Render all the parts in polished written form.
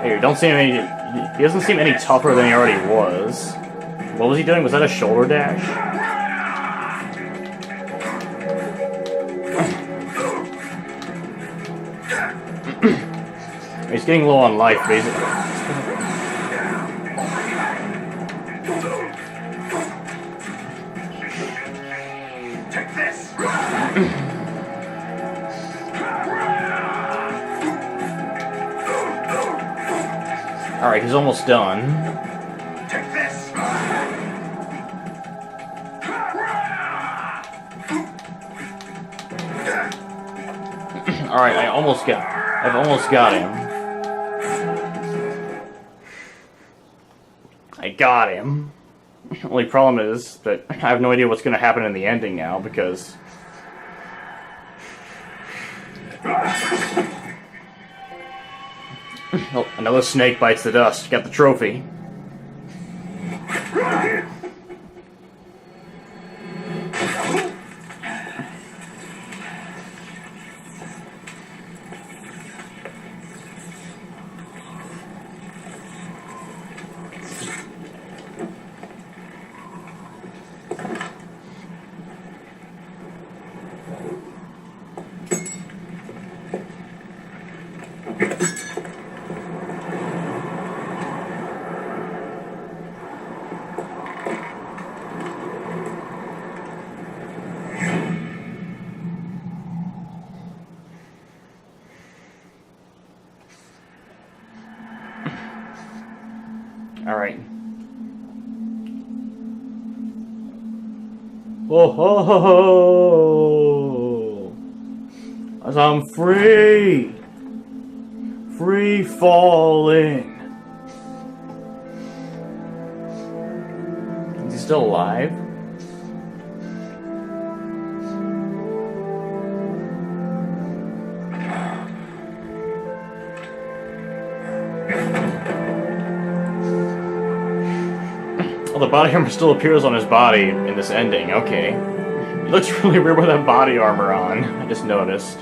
Hey, don't seem any. He doesn't seem any tougher than he already was. What was he doing? Was that a shoulder dash? He's getting low on life, basically. Take this. Alright, he's almost done. Take this. Alright, I've almost got him. I got him. Only problem is that I have no idea what's going to happen in the ending now, because... Oh, another snake bites the dust. Got the trophy. Alright. Oh ho ho ho! As I'm free! Free falling! Is he still alive? Oh, the body armor still appears on his body in this ending, okay. He looks really weird with that body armor on, I just noticed.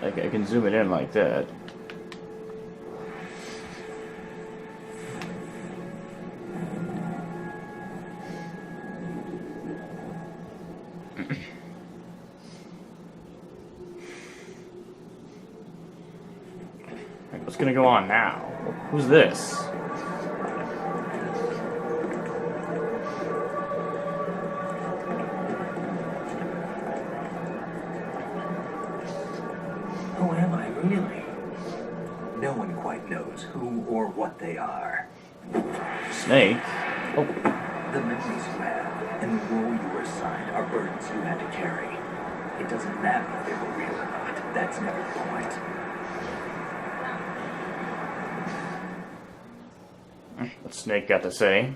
I can zoom it in like that. What's gonna go on now? Who's this? Who am I, really? No one quite knows who or what they are. Snake? Oh. The memories you have and the role you were assigned are burdens you had to carry. It doesn't matter if they were real or not. That's never the point. What Snake got to say?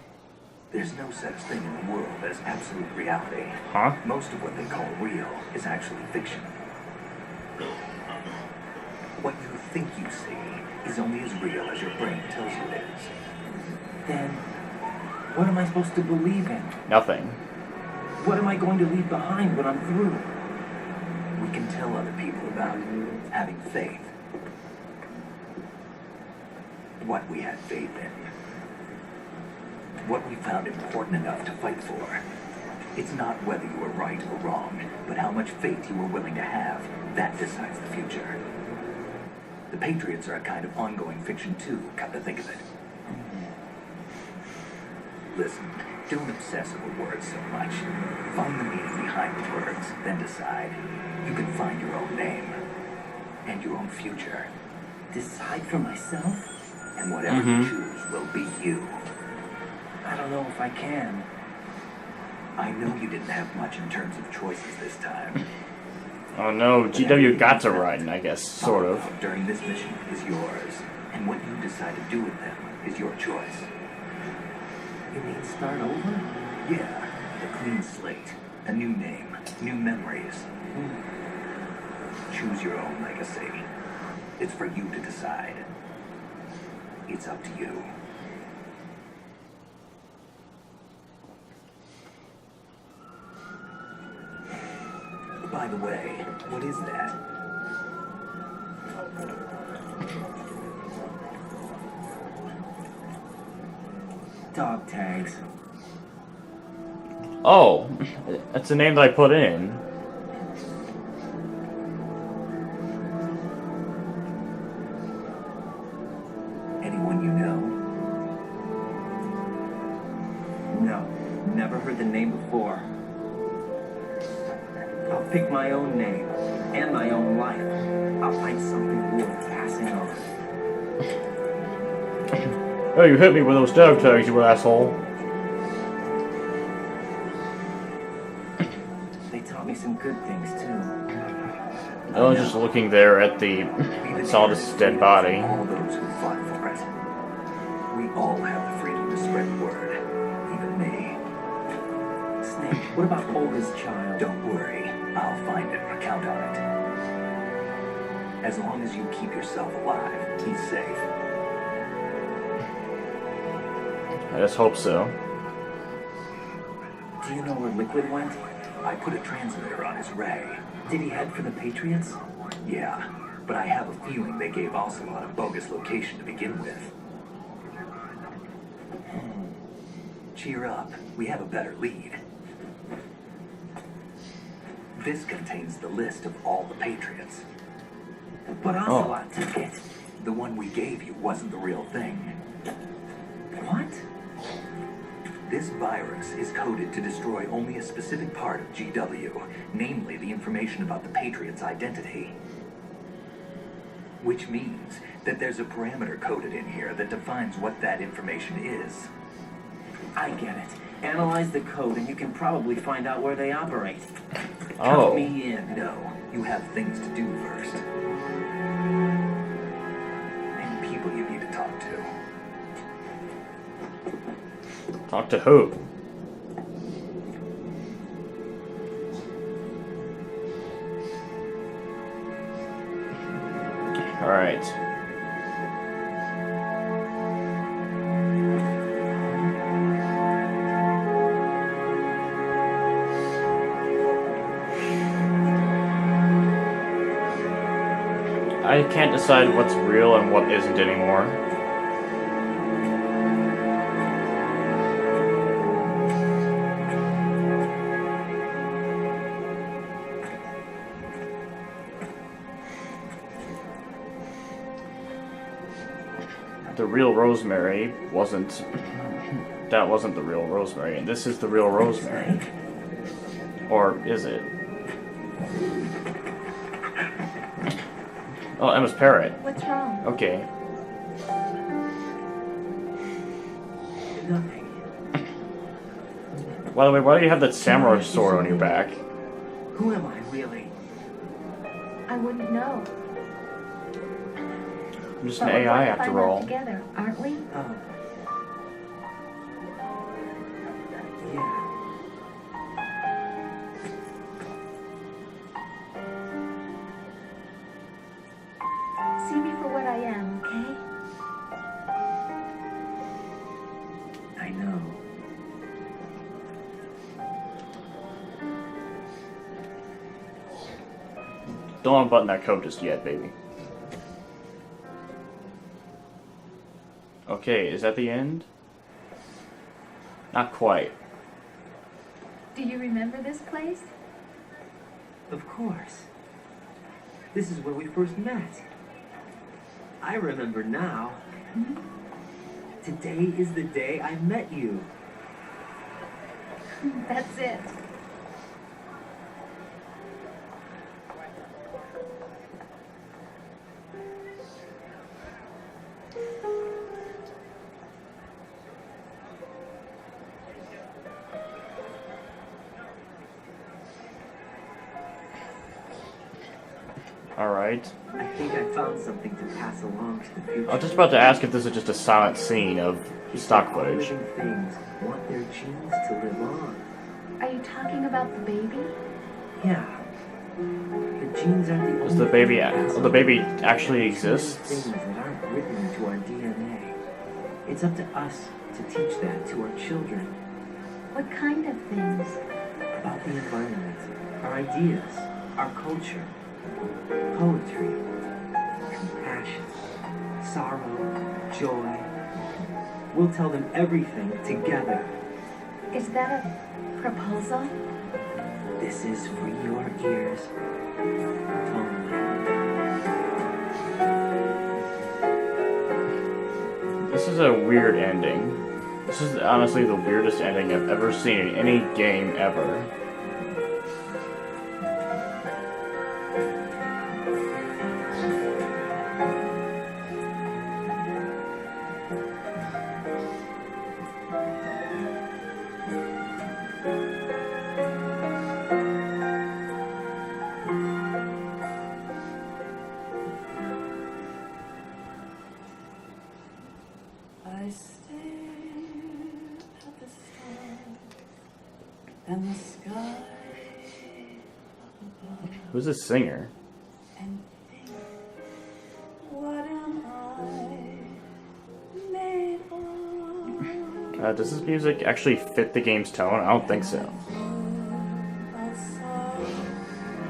There's no such thing in the world as absolute reality. Huh? Most of what they call real is actually fiction. What you think you see is only as real as your brain tells you it is. Then, what am I supposed to believe in? Nothing. What am I going to leave behind when I'm through? We can tell other people about having faith. What we had faith in. What we found important enough to fight for. It's not whether you were right or wrong, but how much faith you were willing to have. That decides the future. The Patriots are a kind of ongoing fiction too, come to think of it. Listen, don't obsess over words so much. Find the meaning behind behind the words, then decide. You can find your own name and your own future. Decide for myself? And whatever you choose will be you. I don't know if I can. I know you didn't have much in terms of choices this time. Oh no, GW got to run, I guess, sort of. During this mission is yours, and what you decide to do with them is your choice. You mean start over? Yeah, a clean slate, a new name, new memories. Choose your own legacy. It's for you to decide. It's up to you. By the way, what is that? Dog tags. Oh, that's the name that I put in. Anyone you know? No, never heard the name before. I'll pick my own name and my own life. I'll find something worth passing on. Oh, you hit me with those dog tags, you asshole. They taught me some good things too. I was just looking there at the Solidus' dead body. All those who fought for it. We all have the freedom to spread word. Even me. Snake, what about Olga's child? Don't worry. I'll find him. Count on it. As long as you keep yourself alive, he's safe. I just hope so. Do you know where Liquid went? I put a transmitter on his ray. Did he head for the Patriots? Yeah, but I have a feeling they gave Ocelot a bogus location to begin with. Cheer up. We have a better lead. This contains the list of all the Patriots. But Ocelot took it. The one we gave you wasn't the real thing. What? This virus is coded to destroy only a specific part of GW, namely the information about the Patriot's identity. Which means that there's a parameter coded in here that defines what that information is. I get it. Analyze the code and you can probably find out where they operate. Oh. Count me in. No, you have things to do first. And people you need to talk to. Talk to who? Alright. I can't decide what's real and what isn't anymore. The real Rosemary wasn't... That wasn't the real Rosemary, and this is the real Rosemary. Or is it? Oh, Emma's parrot. What's wrong? Okay. Nothing. By the way, why do you have that samurai sword on your back? Who am I really? I wouldn't know. I'm just But an we're AI going to after find out all. together, aren't we? Yeah. See me for what I am, okay? I know. Don't unbutton that coat just yet, baby. Okay, is that the end? Not quite. Do you remember this place? Of course. This is where we first met. I remember now. Today is the day I met you. That's it. Alright. I think I found something to pass along to the future. I was just about to ask if this is just a silent scene of stock All footage. living things want their genes to live on. Are you talking about the baby? Yeah. The genes aren't the Does only the baby, thing the baby that's actually things exists? that aren't written into our DNA. It's up to us to teach that to our children. What kind of things? About the environment, our ideas, our culture, poetry, compassion, sorrow, joy. We'll tell them everything together. Is that a proposal? This is for your ears only. This is a weird ending. This is honestly the weirdest ending I've ever seen in any game ever. I stare at the stars and the sky Who's this singer? and think, what am I made of? Does this music actually fit the game's tone? I don't think so. Of sorrow,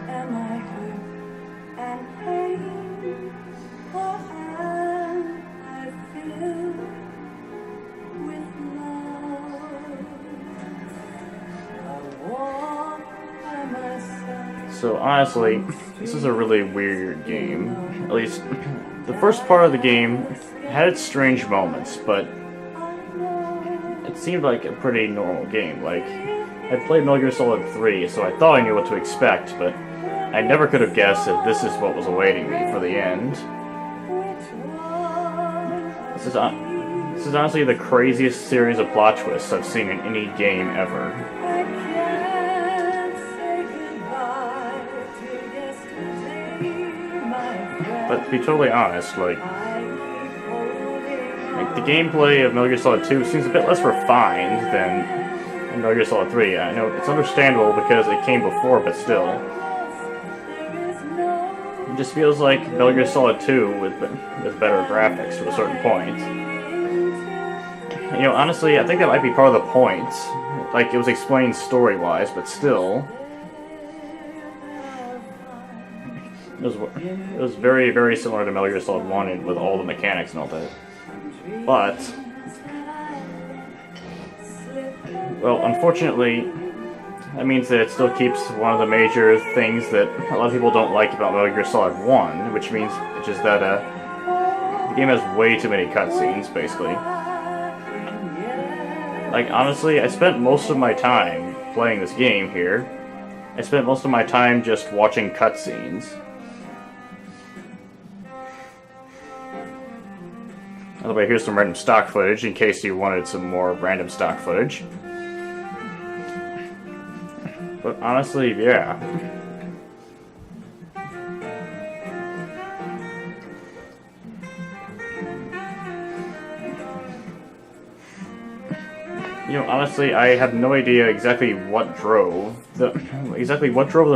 am I hurt and pain, or am I filled with love? I walk by myself. So honestly, this is a really weird game. At least, the first part of the game had its strange moments, but it seemed like a pretty normal game. Like, I played Metal Gear Solid 3, so I thought I knew what to expect, but I never could have guessed that this is what was awaiting me for the end. This is honestly the craziest series of plot twists I've seen in any game ever. I can't say goodbye to yesterday, my friend. But to be totally honest, like, I keep holding the gameplay of Metal Gear Solid 2 seems a bit less refined than in Metal Gear Solid 3. I know it's understandable because it came before, but still. there is no It just feels like Metal Gear Solid 2 with better graphics to a certain point. You know, honestly, I think that might be part of the point. Like, it was explained story-wise, but still. It was very, very similar to Metal Gear Solid 1 with all the mechanics and all that. But, well, unfortunately, that means that it still keeps one of the major things that a lot of people don't like about Metal Gear Solid 1, which is that the game has way too many cutscenes, basically. Like, honestly, I spent most of my time playing this game here. I spent most of my time just watching cutscenes. By the way, here's some random stock footage in case you wanted some more random stock footage. But honestly, yeah. You know, honestly, I have no idea exactly what drove the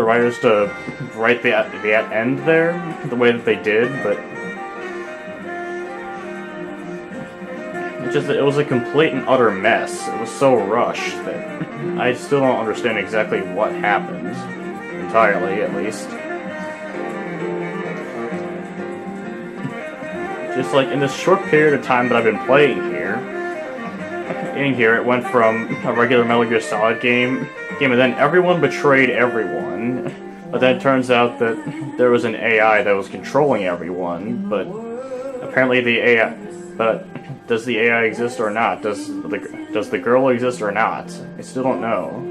writers to write the end there the way that they did, but it's just that it was a complete and utter mess. It was so rushed that I still don't understand exactly what happened entirely, at least. Just like in this short period of time that I've been playing here. In here, it went from a regular Metal Gear Solid game, and then everyone betrayed everyone. But then it turns out that there was an AI that was controlling everyone. But apparently the AI. But does the AI exist or not? Does the girl exist or not? I still don't know.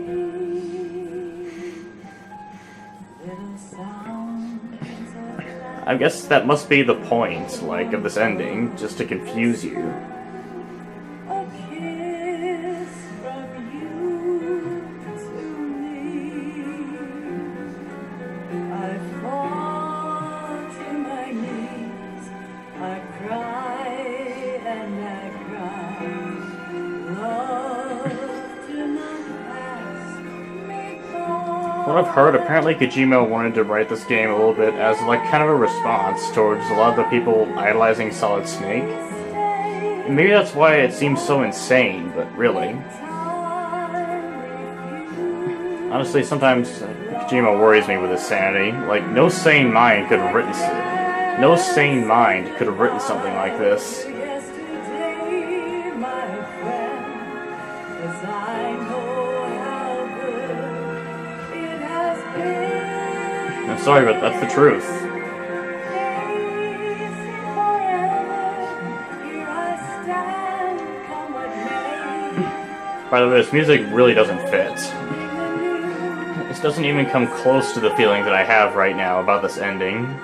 I guess that must be the point, like, of this ending, just to confuse you. a kiss from you to me. I fall what I've heard, apparently Kojima wanted to write this game a little bit as like kind of a response towards a lot of the people idolizing Solid Snake. And maybe that's why it seems so insane, but really. Honestly, sometimes Kojima worries me with his sanity. Like, no sane mind could have written something like this. Yesterday, my friend, 'cause I know how good it has been. I'm sorry, but that's the truth. Days forever, here I stand, come what may. By the way, this music really doesn't fit. This doesn't even come close to the feeling that I have right now about this ending.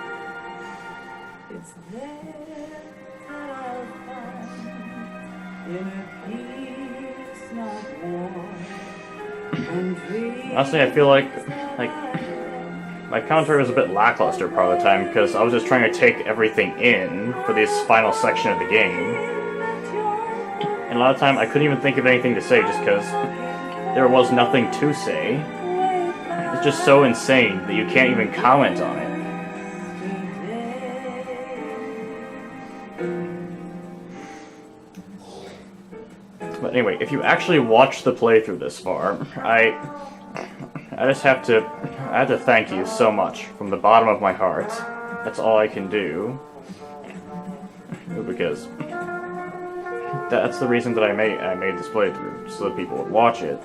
It's there that I'll find inner peace, not war. And Honestly, I feel like my commentary was a bit lackluster part of the time because I was just trying to take everything in for this final section of the game. And a lot of time I couldn't even think of anything to say just because there was nothing to say. It's just so insane that you can't even comment on it. But anyway, if you actually watch the playthrough this far, I have to thank you so much from the bottom of my heart. That's all I can do. Because that's the reason that I made this playthrough, so that people would watch it.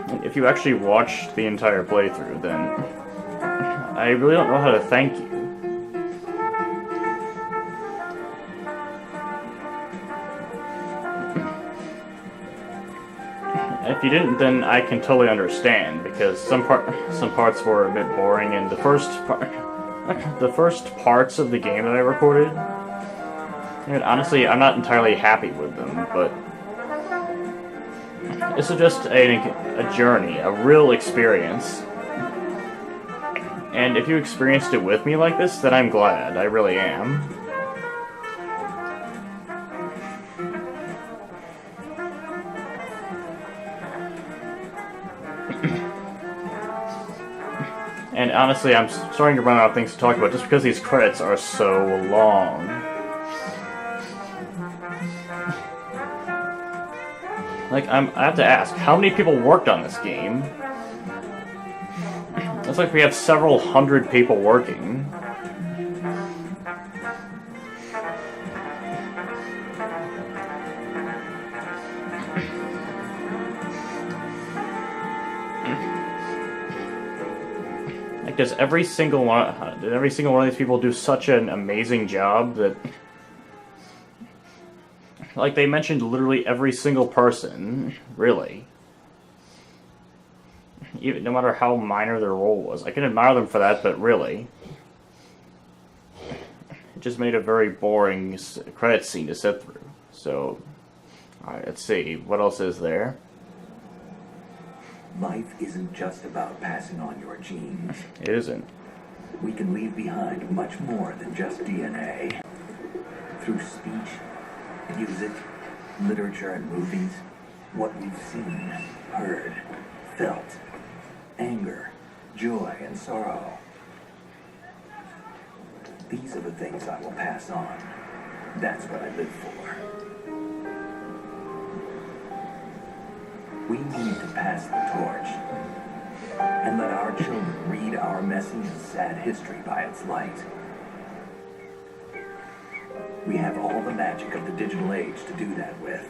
And if you actually watched the entire playthrough, then I really don't know how to thank you. If you didn't, then I can totally understand, because some parts were a bit boring, and the first parts of the game that I recorded, and honestly, I'm not entirely happy with them, but this is just a journey, a real experience. And if you experienced it with me like this, then I'm glad. I really am. And honestly, I'm starting to run out of things to talk about just because these credits are so long. Like, I have to ask, how many people worked on this game? It's like we have several hundred people working. Like, does every single one of these people do such an amazing job that... Like, they mentioned literally every single person, really. Even, no matter how minor their role was. I can admire them for that, but really. It just made a very boring credit scene to sit through. So, alright, let's see. What else is there? Life isn't just about passing on your genes. It isn't. We can leave behind much more than just DNA. Through speech, music, literature, and movies, what we've seen, heard, felt, anger, joy, and sorrow. These are the things I will pass on. That's what I live for. We need to pass the torch and let our children read our messy and sad history by its light. We have all the magic of the digital age to do that with.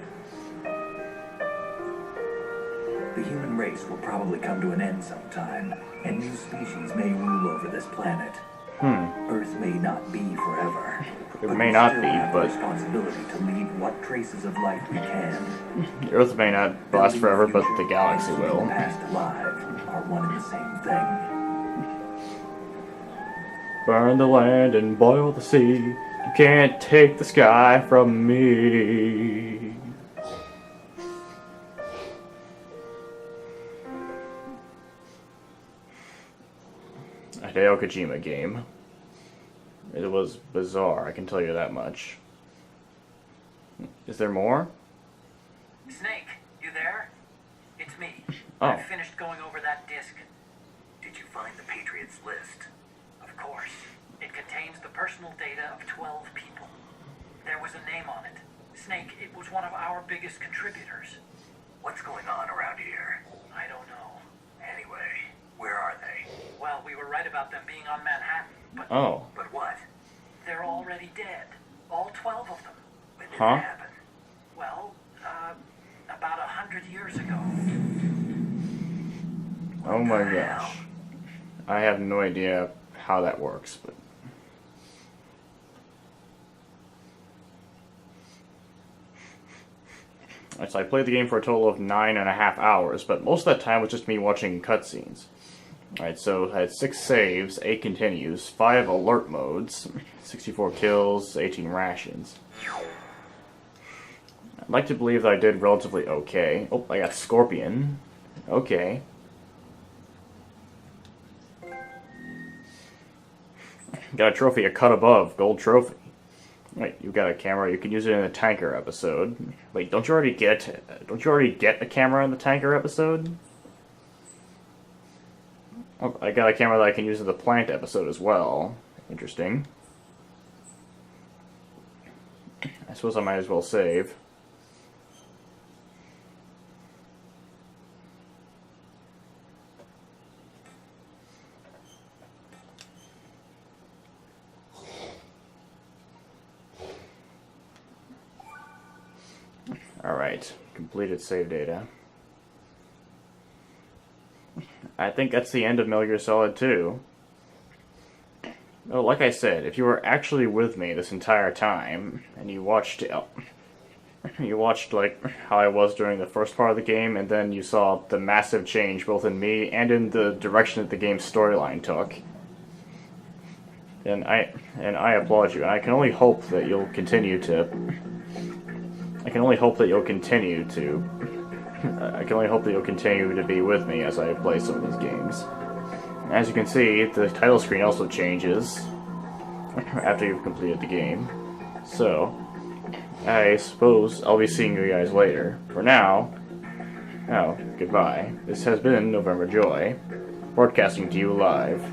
The human race will probably come to an end sometime, and new species may rule over this planet. Earth may not be forever. It may not be, but... the responsibility to leave what traces of life we can. The Earth may not last forever, but the galaxy will. Past alive are one and the same thing. Burn the land and boil the sea. You can't take the sky from me. A Hideo Kojima game. It was bizarre, I can tell you that much. Is there more? Snake, you there? It's me. Oh. I've finished going over that disc. Did you find the Patriots list? Of course. It contains the personal data of 12 people. There was a name on it. Snake, it was one of our biggest contributors. What's going on around here? I don't know. Anyway, where are they? Well, we were right about them being on Manhattan, but Oh. But what? they're already dead. All 12 of them. When did Huh? it happen? Well, about 100 years ago. Oh my gosh. I have no idea how that works, but... Alright, so I played the game for a total of 9.5 hours, but most of that time was just me watching cutscenes. Alright, so I had 6 saves, 8 continues, 5 alert modes, 64 kills, 18 rations. I'd like to believe that I did relatively okay. Oh, I got Scorpion. Okay. Got a trophy, a cut above, gold trophy. Wait, you got a camera, you can use it in the tanker episode. Wait, don't you already get a camera in the tanker episode? Oh, I got a camera that I can use in the plant episode as well. Interesting. I suppose I might as well save. Alright, completed save data. I think that's the end of Metal Gear Solid 2. Oh, like I said, if you were actually with me this entire time, and you watched like how I was during the first part of the game, and then you saw the massive change both in me and in the direction that the game's storyline took, and I applaud you, and I can only hope that you'll continue to be with me as I play some of these games. As you can see, the title screen also changes after you've completed the game. So, I suppose I'll be seeing you guys later. For now, goodbye. This has been NovemberJoy, broadcasting to you live.